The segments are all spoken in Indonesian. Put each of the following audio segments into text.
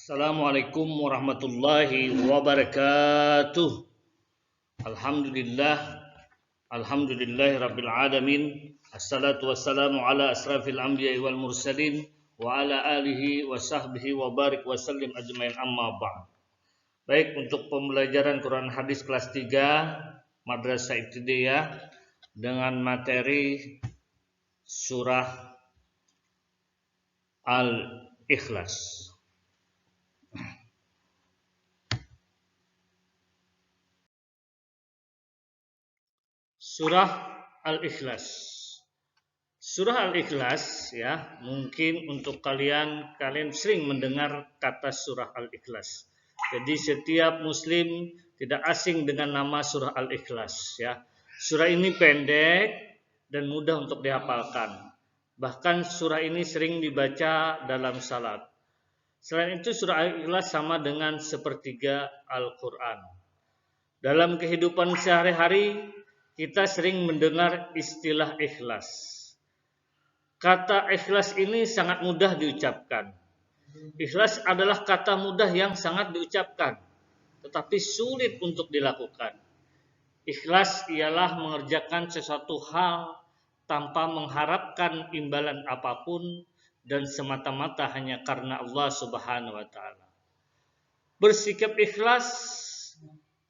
Assalamualaikum warahmatullahi wabarakatuh. Alhamdulillah, alhamdulillahi rabbil alamin. Assalatu wassalamu ala asrafil anbiya'i wal mursalin wa ala alihi wa sahbihi wa barik wa sallim ajmain, amma ba'd. Baik, untuk pembelajaran Quran Hadis kelas 3 Madrasah Ibtidaiyah dengan materi surah Al-Ikhlas. Surah Al-Ikhlas. Surah Al-Ikhlas, ya, mungkin untuk kalian sering mendengar kata surah Al-Ikhlas. Jadi setiap muslim tidak asing dengan nama surah Al-Ikhlas, ya. Surah ini pendek dan mudah untuk dihafalkan. Bahkan surah ini sering dibaca dalam salat. Selain itu, surah Al-Ikhlas sama dengan sepertiga Al-Quran. Dalam kehidupan sehari-hari, kita sering mendengar istilah ikhlas. Kata ikhlas ini sangat mudah diucapkan. Ikhlas adalah kata mudah yang sangat diucapkan, tetapi sulit untuk dilakukan. Ikhlas ialah mengerjakan sesuatu hal tanpa mengharapkan imbalan apapun dan semata-mata hanya karena Allah Subhanahu wa Ta'ala. Bersikap ikhlas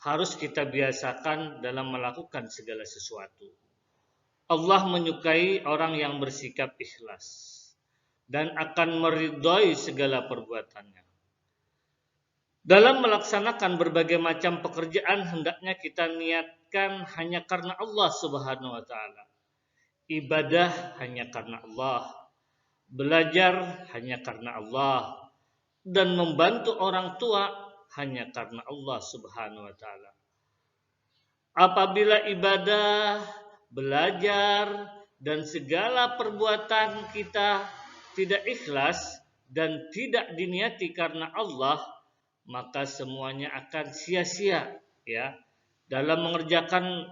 harus kita biasakan dalam melakukan segala sesuatu. Allah menyukai orang yang bersikap ikhlas dan akan meridhai segala perbuatannya. Dalam melaksanakan berbagai macam pekerjaan, hendaknya kita niatkan hanya karena Allah Subhanahu wa Ta'ala. Ibadah hanya karena Allah, belajar hanya karena Allah, dan membantu orang tua hanya karena Allah Subhanahu wa Ta'ala. Apabila ibadah, belajar, dan segala perbuatan kita tidak ikhlas dan tidak diniati karena Allah, maka semuanya akan sia-sia, ya. Dalam mengerjakan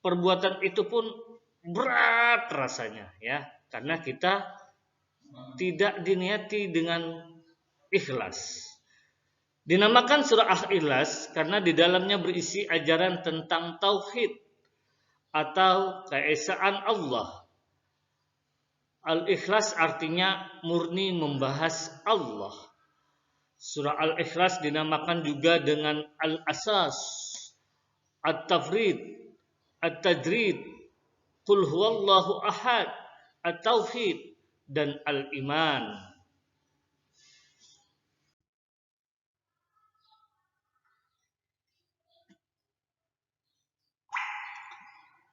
perbuatan itu pun berat rasanya, ya, karena kita tidak diniati dengan ikhlas. Dinamakan surah Al-Ikhlas karena di dalamnya berisi ajaran tentang tauhid atau keesaan Allah. Al-Ikhlas artinya murni membahas Allah. Surah Al-Ikhlas dinamakan juga dengan Al-Asas, At-Tafrid, At-Tajrid, Qul huwallahu ahad, At-Tauhid, dan Al-Iman.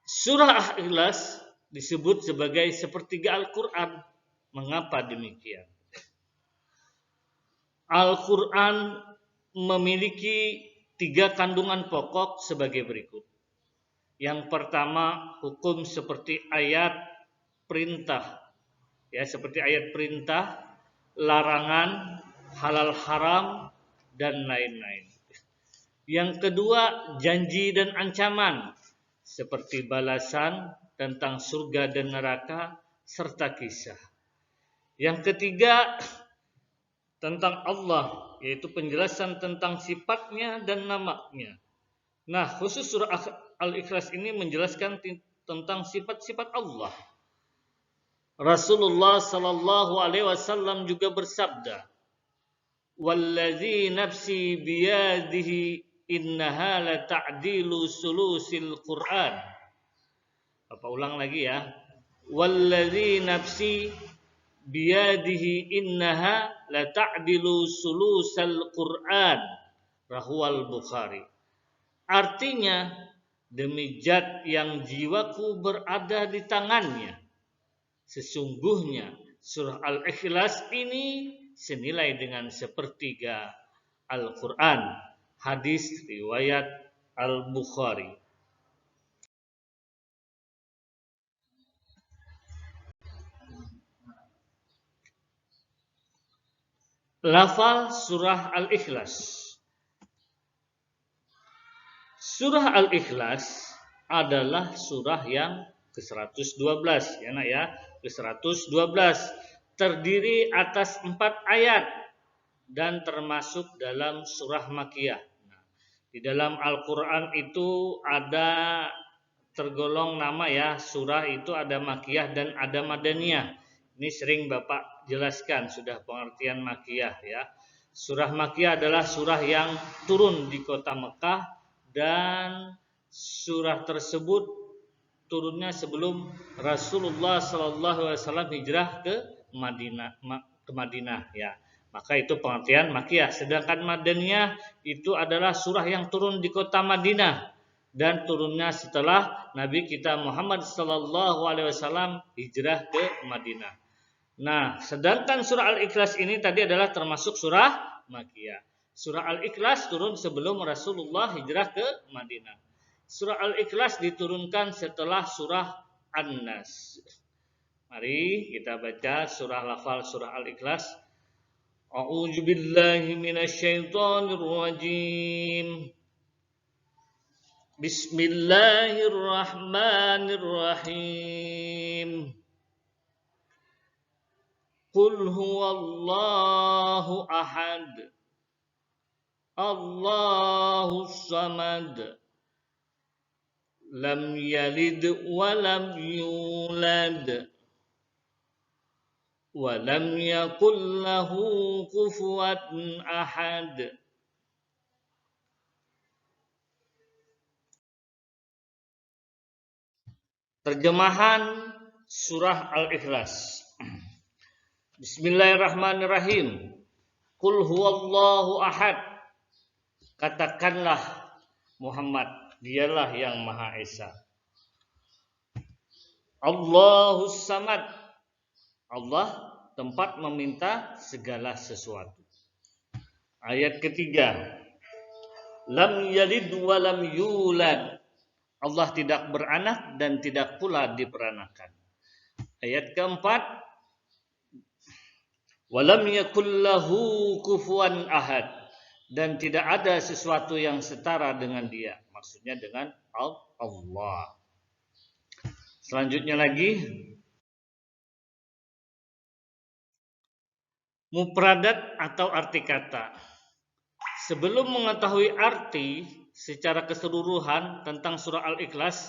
Surah Al-Ikhlas disebut sebagai sepertiga Al-Quran. Mengapa demikian? Al-Quran memiliki 3 kandungan pokok sebagai berikut. Yang pertama, hukum seperti ayat perintah. Ya, seperti ayat perintah, larangan, halal haram, dan lain-lain. Yang kedua, janji dan ancaman, seperti balasan tentang surga dan neraka, serta kisah. Yang ketiga, tentang Allah, yaitu penjelasan tentang sifatnya dan namanya. Nah, khusus surah Al-Ikhlas ini menjelaskan tentang sifat-sifat Allah. Rasulullah sallallahu alaihi wasallam juga bersabda, "Wallazi nafsi biyadihi innaha la ta'dilu sulusil Qur'an." Apa ulang lagi ya? Wallazi nafsi biyadihi innaha la ta'dilu sulusal Qur'an. Rahwal Bukhari. Artinya, demi zat yang jiwaku berada di tangannya, sesungguhnya surah Al-Ikhlas ini senilai dengan sepertiga Al-Quran. Hadis riwayat Al-Bukhari. Lafal surah Al-Ikhlas. Surah Al-Ikhlas adalah surah yang ke-112, ya nak ya, ke-112. Terdiri atas 4 ayat dan termasuk dalam surah Makkiyah. Nah, di dalam Al-Quran itu ada tergolong nama ya, surah itu ada Makkiyah dan ada Madaniyah. Ini sering Bapak jelaskan sudah pengertian Makkiyah ya. Surah Makkiyah adalah surah yang turun di kota Mekah dan surah tersebut turunnya sebelum Rasulullah SAW hijrah ke Madinah ya. Maka itu pengertian Makkiyah. Sedangkan Madaniyah itu adalah surah yang turun di kota Madinah dan turunnya setelah Nabi kita Muhammad SAW hijrah ke Madinah. Nah, sedangkan surah Al-Ikhlas ini tadi adalah termasuk surah Makkiyah. Surah Al-Ikhlas turun sebelum Rasulullah hijrah ke Madinah. Surah Al-Ikhlas diturunkan setelah surah An-Nas. Mari kita baca surah lafal surah Al-Ikhlas. A'udzu billahi minasyaitonir rajim. Bismillahirrahmanirrahim. Qul huwallahu ahad. Allahus samad. Lam yalid wa lam yulad. Wa lam yakul lahu kufuwan ahad. Terjemahan surah Al-Ikhlas. Bismillahirrahmanirrahim. Qul huwallahu ahad. Katakanlah Muhammad, dialah yang Maha Esa. Allahus samad. Allah tempat meminta segala sesuatu. Ayat ketiga. Lam yalid wa lam yulad. Allah tidak beranak dan tidak pula diperanakan. Ayat keempat. Walam yakul lahu kufuwan ahad. Dan tidak ada sesuatu yang setara dengan dia. Maksudnya dengan Allah. Selanjutnya lagi. Mufradat atau arti kata. Sebelum mengetahui arti secara keseluruhan tentang surah Al-Ikhlas,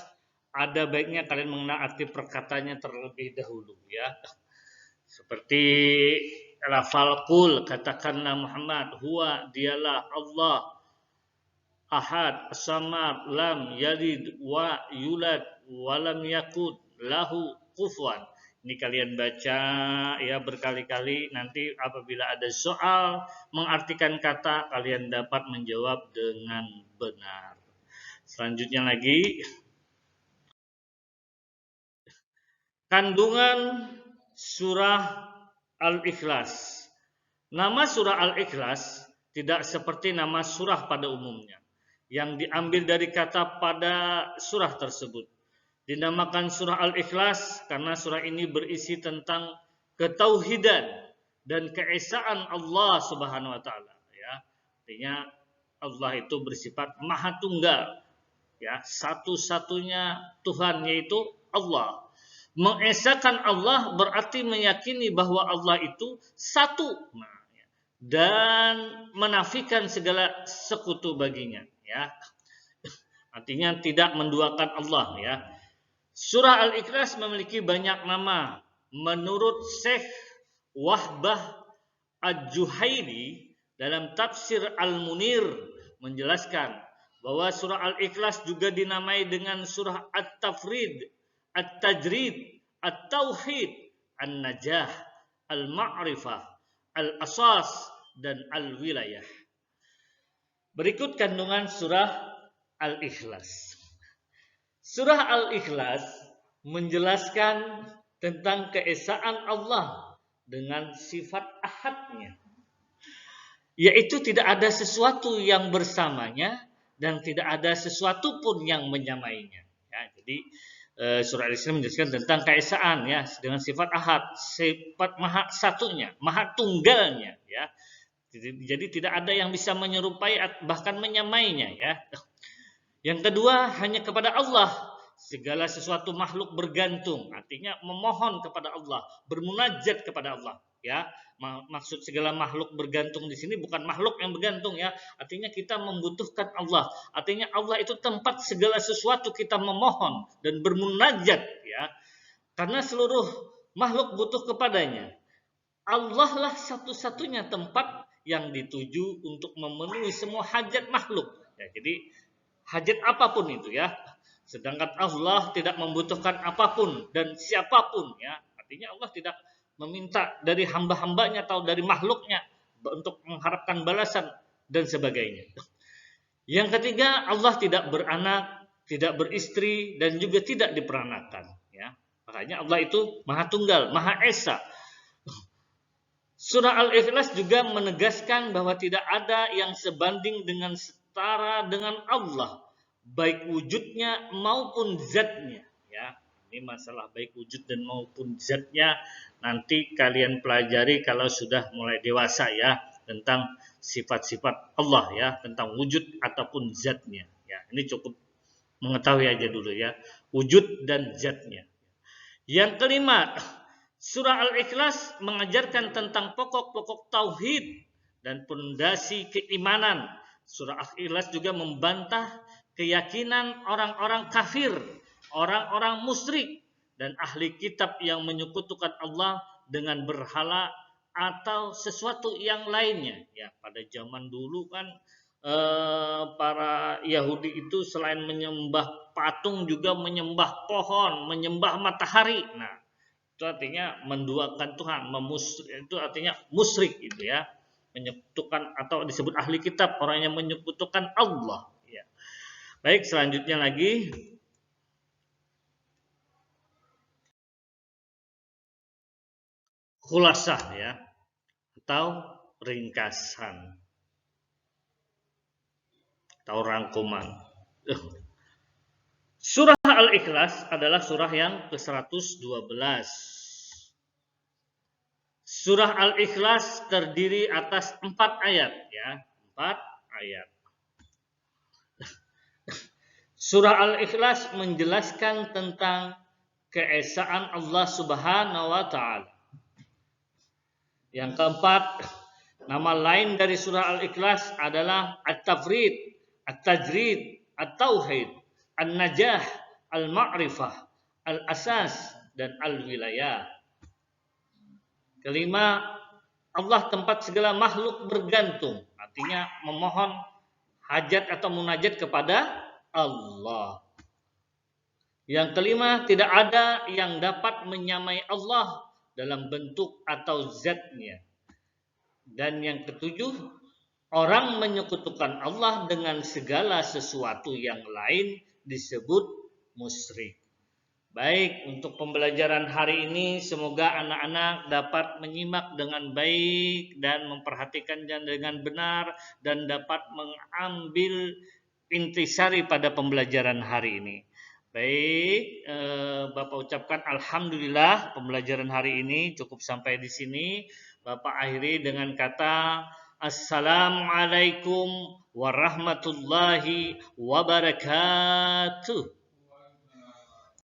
ada baiknya kalian mengenal arti perkataannya terlebih dahulu ya. Seperti lafal qul, katakanlah Muhammad, huwa dialah Allah, ahad, samad, lam yalid wa yulad wa lam yakul lahu kufuwan. Ini kalian baca ya berkali-kali, nanti apabila ada soal mengartikan kata kalian dapat menjawab dengan benar. Selanjutnya lagi, kandungan surah Al-Ikhlas. Nama surah Al-Ikhlas tidak seperti nama surah pada umumnya yang diambil dari kata pada surah tersebut. Dinamakan surah Al-Ikhlas karena surah ini berisi tentang ketauhidan dan keesaan Allah Subhanahu wa taala ya. Artinya Allah itu bersifat Maha Tunggal ya, satu-satunya Tuhan yaitu Allah. Mengesahkan Allah berarti meyakini bahwa Allah itu satu dan menafikan segala sekutu baginya ya. Artinya tidak menduakan Allah ya. Surah Al-Ikhlas memiliki banyak nama. Menurut Syekh Wahbah Al-Juhaili dalam tafsir Al-Munir menjelaskan bahwa surah Al-Ikhlas juga dinamai dengan surah At-Tafrid, At-Tajrid, At-Tauhid, An-Najah, Al-Ma'rifah, Al-Asas, dan Al-Wilayah. Berikut kandungan surah Al-Ikhlas. Surah Al-Ikhlas menjelaskan tentang keesaan Allah dengan sifat ahadnya. Yaitu tidak ada sesuatu yang bersamanya dan tidak ada sesuatu pun yang menyamainya. Ya, jadi surah Al-Ikhlas menjelaskan tentang keesaan ya dengan sifat ahad, sifat maha satunya, maha tunggalnya ya. Jadi tidak ada yang bisa menyerupai bahkan menyamainya ya. Yang kedua, hanya kepada Allah segala sesuatu makhluk bergantung, artinya memohon kepada Allah, bermunajat kepada Allah, ya. Maksud segala makhluk bergantung di sini bukan makhluk yang bergantung, ya. Artinya kita membutuhkan Allah. Artinya Allah itu tempat segala sesuatu kita memohon dan bermunajat, ya. Karena seluruh makhluk butuh kepadanya. Allah lah satu-satunya tempat yang dituju untuk memenuhi semua hajat makhluk. Ya, jadi hajat apapun itu, ya. Sedangkan Allah tidak membutuhkan apapun dan siapapun, ya. Artinya Allah tidak meminta dari hamba-hambanya atau dari makhluknya untuk mengharapkan balasan dan sebagainya. Yang ketiga, Allah tidak beranak, tidak beristri, dan juga tidak diperanakan, ya. Makanya Allah itu Maha Tunggal, Maha Esa. Surah Al-Ikhlas juga menegaskan bahwa tidak ada yang sebanding dengan setara dengan Allah, baik wujudnya maupun zatnya, ya. Ini masalah baik wujud dan maupun zatnya nanti kalian pelajari kalau sudah mulai dewasa, ya, tentang sifat-sifat Allah, ya, tentang wujud ataupun zatnya, ya. Ini cukup mengetahui aja dulu, ya, wujud dan zatnya. Yang kelima, surah Al-Ikhlas mengajarkan tentang pokok-pokok tauhid dan pondasi keimanan. Surah Al-Ikhlas juga membantah keyakinan orang-orang kafir, orang-orang musyrik, dan ahli kitab yang menyekutukan Allah dengan berhala atau sesuatu yang lainnya. Ya, pada zaman dulu kan para Yahudi itu selain menyembah patung juga menyembah pohon, menyembah matahari. Nah, itu artinya menduakan Tuhan, itu artinya musyrik, itu, ya, menyekutukan atau disebut ahli kitab orang yang menyekutukan Allah, ya. Baik, selanjutnya lagi khulasah, ya, atau ringkasan atau rangkuman. Surah Al-Ikhlas adalah surah yang ke-112. Surah Al-Ikhlas terdiri atas 4 ayat, ya, 4 ayat. Surah Al-Ikhlas menjelaskan tentang keesaan Allah Subhanahu wa taala. Yang keempat, nama lain dari surah Al-Ikhlas adalah At-Tafrid, At-Tajrid, At-Tauhid, An-Najah, Al-Ma'rifah, Al-Asas, dan Al-Wilayah. Kelima, Allah tempat segala makhluk bergantung, artinya memohon hajat atau munajat kepada Allah. Yang kelima, tidak ada yang dapat menyamai Allah dalam bentuk atau zatnya. Dan yang ketujuh, orang menyekutukan Allah dengan segala sesuatu yang lain disebut musyrik. Baik, untuk pembelajaran hari ini semoga anak-anak dapat menyimak dengan baik dan memperhatikannya dengan benar dan dapat mengambil intisari pada pembelajaran hari ini. Baik, Bapak ucapkan alhamdulillah pembelajaran hari ini cukup sampai di sini. Bapak akhiri dengan kata Assalamualaikum warahmatullahi wabarakatuh.